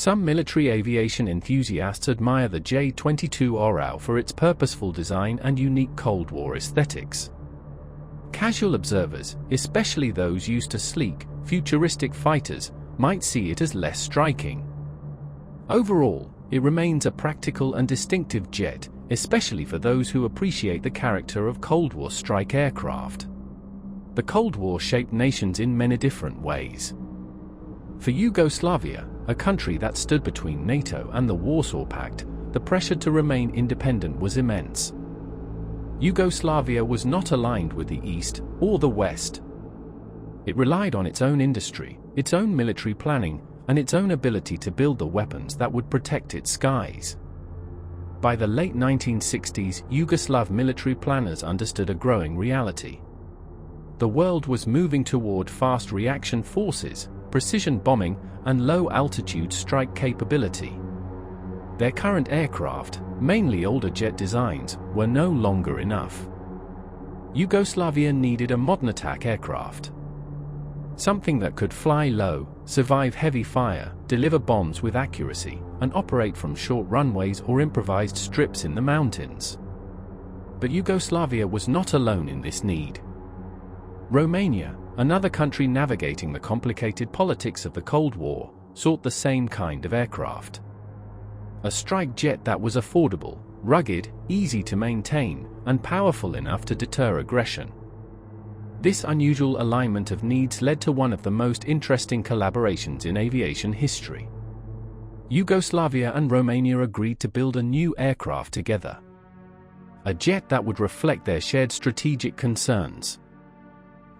Some military aviation enthusiasts admire the J-22 Orao for its purposeful design and unique Cold War aesthetics. Casual observers, especially those used to sleek, futuristic fighters, might see it as less striking. Overall, it remains a practical and distinctive jet, especially for those who appreciate the character of Cold War strike aircraft. The Cold War shaped nations in many different ways. For Yugoslavia, a country that stood between NATO and the Warsaw Pact, the pressure to remain independent was immense. Yugoslavia was not aligned with the East or the West. It relied on its own industry, its own military planning, and its own ability to build the weapons that would protect its skies. By the late 1960s, Yugoslav military planners understood a growing reality. The world was moving toward fast reaction forces, precision bombing, and low-altitude strike capability. Their current aircraft, mainly older jet designs, were no longer enough. Yugoslavia needed a modern attack aircraft. Something that could fly low, survive heavy fire, deliver bombs with accuracy, and operate from short runways or improvised strips in the mountains. But Yugoslavia was not alone in this need. Romania, another country navigating the complicated politics of the Cold War, sought the same kind of aircraft. A strike jet that was affordable, rugged, easy to maintain, and powerful enough to deter aggression. This unusual alignment of needs led to one of the most interesting collaborations in aviation history. Yugoslavia and Romania agreed to build a new aircraft together. A jet that would reflect their shared strategic concerns.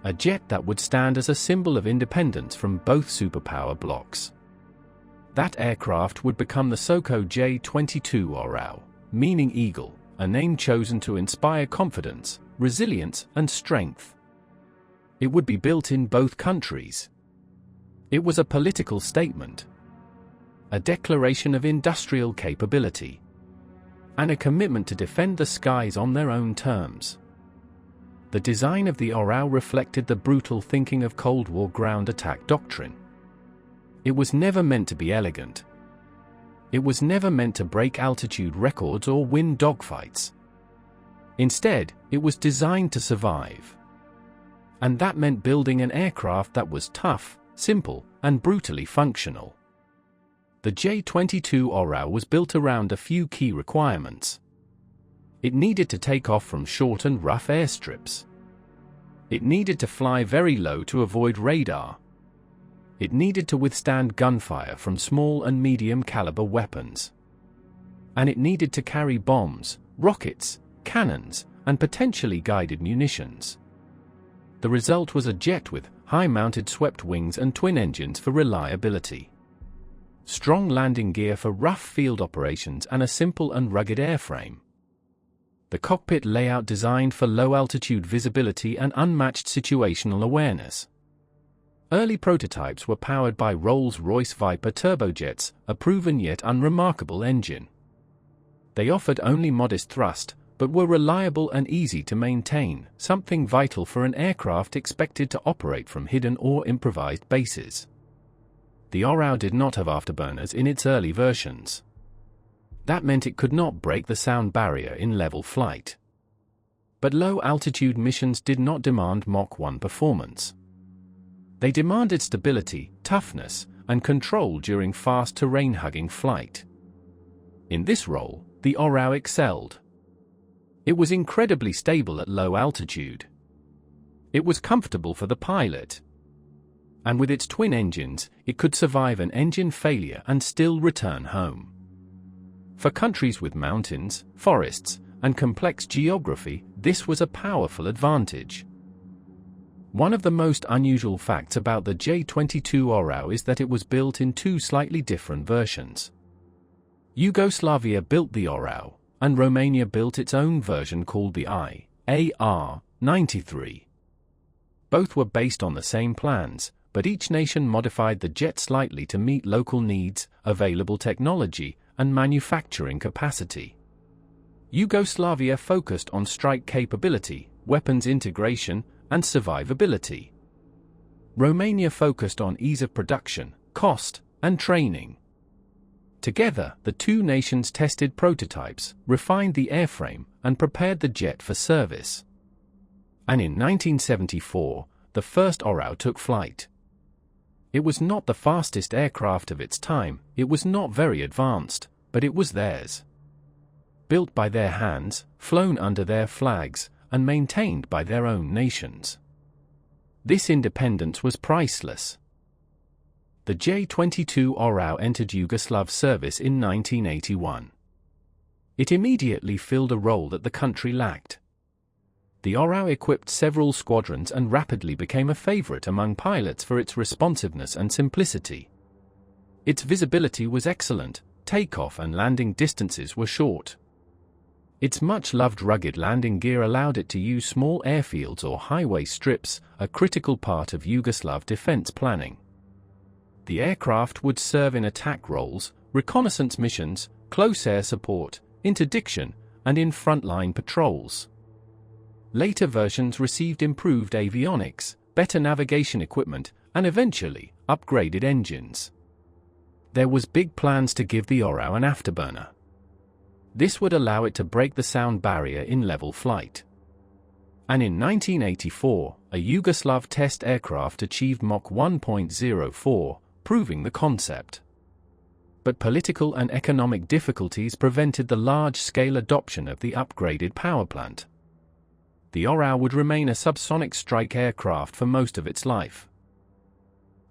A jet that would stand as a symbol of independence from both superpower blocs. That aircraft would become the Soko J-22 Orao, meaning eagle, a name chosen to inspire confidence, resilience, and strength. It would be built in both countries. It was a political statement, a declaration of industrial capability, and a commitment to defend the skies on their own terms. The design of the Orao reflected the brutal thinking of Cold War ground attack doctrine. It was never meant to be elegant. It was never meant to break altitude records or win dogfights. Instead, it was designed to survive. And that meant building an aircraft that was tough, simple, and brutally functional. The J-22 Orao was built around a few key requirements. It needed to take off from short and rough airstrips. It needed to fly very low to avoid radar. It needed to withstand gunfire from small and medium caliber weapons. And it needed to carry bombs, rockets, cannons, and potentially guided munitions. The result was a jet with high-mounted swept wings and twin engines for reliability, strong landing gear for rough field operations, and a simple and rugged airframe. The cockpit layout designed for low-altitude visibility and unmatched situational awareness. Early prototypes were powered by Rolls-Royce Viper turbojets, a proven yet unremarkable engine. They offered only modest thrust, but were reliable and easy to maintain, something vital for an aircraft expected to operate from hidden or improvised bases. The Orao did not have afterburners in its early versions. That meant it could not break the sound barrier in level flight. But low-altitude missions did not demand Mach 1 performance. They demanded stability, toughness, and control during fast terrain-hugging flight. In this role, the Orao excelled. It was incredibly stable at low altitude. It was comfortable for the pilot. And with its twin engines, it could survive an engine failure and still return home. For countries with mountains, forests, and complex geography, this was a powerful advantage. One of the most unusual facts about the J-22 Orao is that it was built in two slightly different versions. Yugoslavia built the Orao, and Romania built its own version called the IAR-93. Both were based on the same plans, but each nation modified the jet slightly to meet local needs, available technology, and manufacturing capacity. Yugoslavia focused on strike capability, weapons integration, and survivability. Romania focused on ease of production, cost, and training. Together, the two nations tested prototypes, refined the airframe, and prepared the jet for service. And in 1974, the first Orao took flight. It was not the fastest aircraft of its time, it was not very advanced, but it was theirs. Built by their hands, flown under their flags, and maintained by their own nations. This independence was priceless. The J-22 Orao entered Yugoslav service in 1981. It immediately filled a role that the country lacked. The Orao equipped several squadrons and rapidly became a favorite among pilots for its responsiveness and simplicity. Its visibility was excellent, takeoff and landing distances were short. Its much-loved rugged landing gear allowed it to use small airfields or highway strips, a critical part of Yugoslav defense planning. The aircraft would serve in attack roles, reconnaissance missions, close air support, interdiction, and in frontline patrols. Later versions received improved avionics, better navigation equipment, and eventually, upgraded engines. There was big plans to give the Orao an afterburner. This would allow it to break the sound barrier in level flight. And in 1984, a Yugoslav test aircraft achieved Mach 1.04, proving the concept. But political and economic difficulties prevented the large-scale adoption of the upgraded powerplant. The Orao would remain a subsonic strike aircraft for most of its life.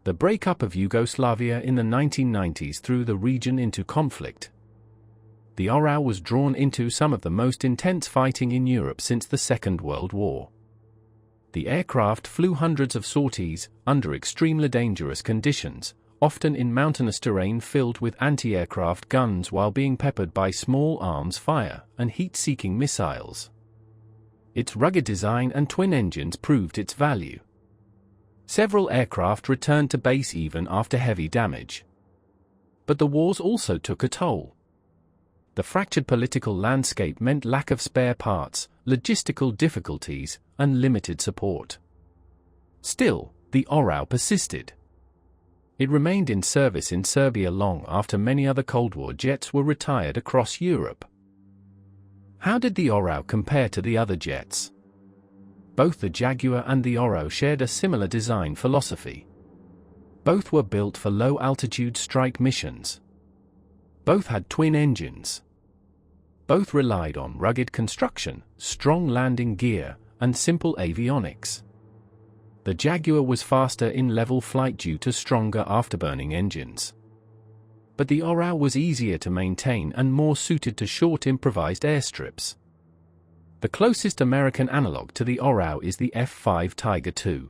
The breakup of Yugoslavia in the 1990s threw the region into conflict. The Orao was drawn into some of the most intense fighting in Europe since the Second World War. The aircraft flew hundreds of sorties, under extremely dangerous conditions, often in mountainous terrain filled with anti-aircraft guns while being peppered by small arms fire and heat-seeking missiles. Its rugged design and twin engines proved its value. Several aircraft returned to base even after heavy damage. But the wars also took a toll. The fractured political landscape meant lack of spare parts, logistical difficulties, and limited support. Still, the Orao persisted. It remained in service in Serbia long after many other Cold War jets were retired across Europe. How did the Orao compare to the other jets? Both the Jaguar and the Orao shared a similar design philosophy. Both were built for low-altitude strike missions. Both had twin engines. Both relied on rugged construction, strong landing gear, and simple avionics. The Jaguar was faster in level flight due to stronger afterburning engines. But the Orao was easier to maintain and more suited to short improvised airstrips. The closest American analog to the Orao is the F-5 Tiger II.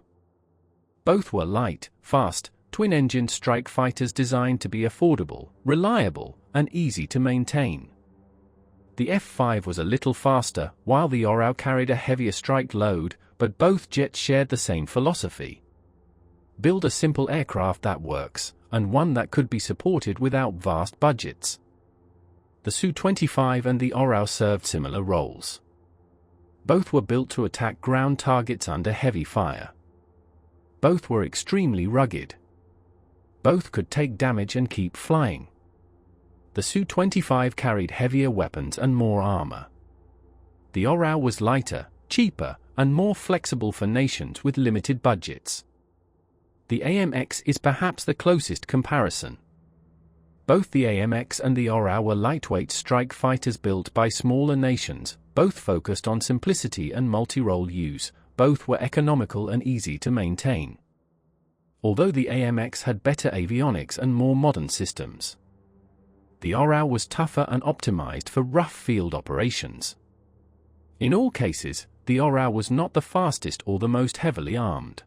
Both were light, fast, twin-engine strike fighters designed to be affordable, reliable, and easy to maintain. The F-5 was a little faster, while the Orao carried a heavier strike load, but both jets shared the same philosophy. Build a simple aircraft that works, and one that could be supported without vast budgets. The Su-25 and the Orao served similar roles. Both were built to attack ground targets under heavy fire. Both were extremely rugged. Both could take damage and keep flying. The Su-25 carried heavier weapons and more armor. The Orao was lighter, cheaper, and more flexible for nations with limited budgets. The AMX is perhaps the closest comparison. Both the AMX and the Orao were lightweight strike fighters built by smaller nations, both focused on simplicity and multi-role use, both were economical and easy to maintain. Although the AMX had better avionics and more modern systems, the Orao was tougher and optimized for rough field operations. In all cases, the Orao was not the fastest or the most heavily armed.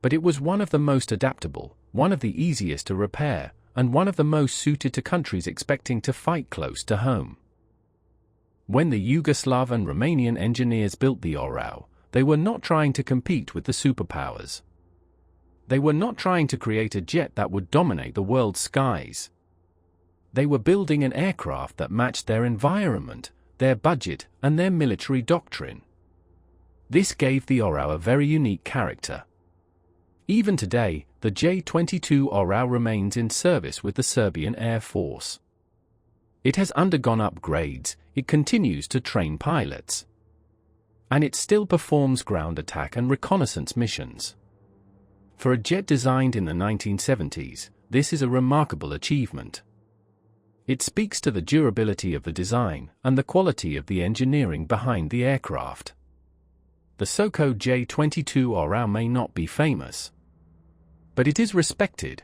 But it was one of the most adaptable, one of the easiest to repair, and one of the most suited to countries expecting to fight close to home. When the Yugoslav and Romanian engineers built the Orao, they were not trying to compete with the superpowers. They were not trying to create a jet that would dominate the world's skies. They were building an aircraft that matched their environment, their budget, and their military doctrine. This gave the Orao a very unique character. Even today, the J-22 Orao remains in service with the Serbian Air Force. It has undergone upgrades, it continues to train pilots, and it still performs ground attack and reconnaissance missions. For a jet designed in the 1970s, this is a remarkable achievement. It speaks to the durability of the design and the quality of the engineering behind the aircraft. The Soko J-22 Orao may not be famous, but it is respected.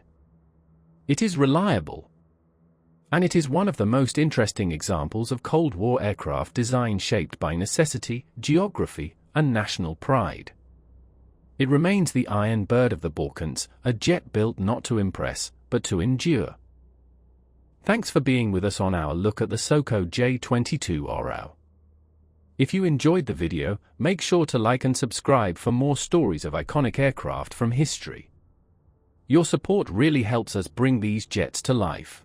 It is reliable, and it is one of the most interesting examples of Cold War aircraft design shaped by necessity, geography, and national pride. It remains the Iron Bird of the Balkans, a jet built not to impress, but to endure. Thanks for being with us on our look at the Soko J-22 Orao. If you enjoyed the video, make sure to like and subscribe for more stories of iconic aircraft from history. Your support really helps us bring these jets to life.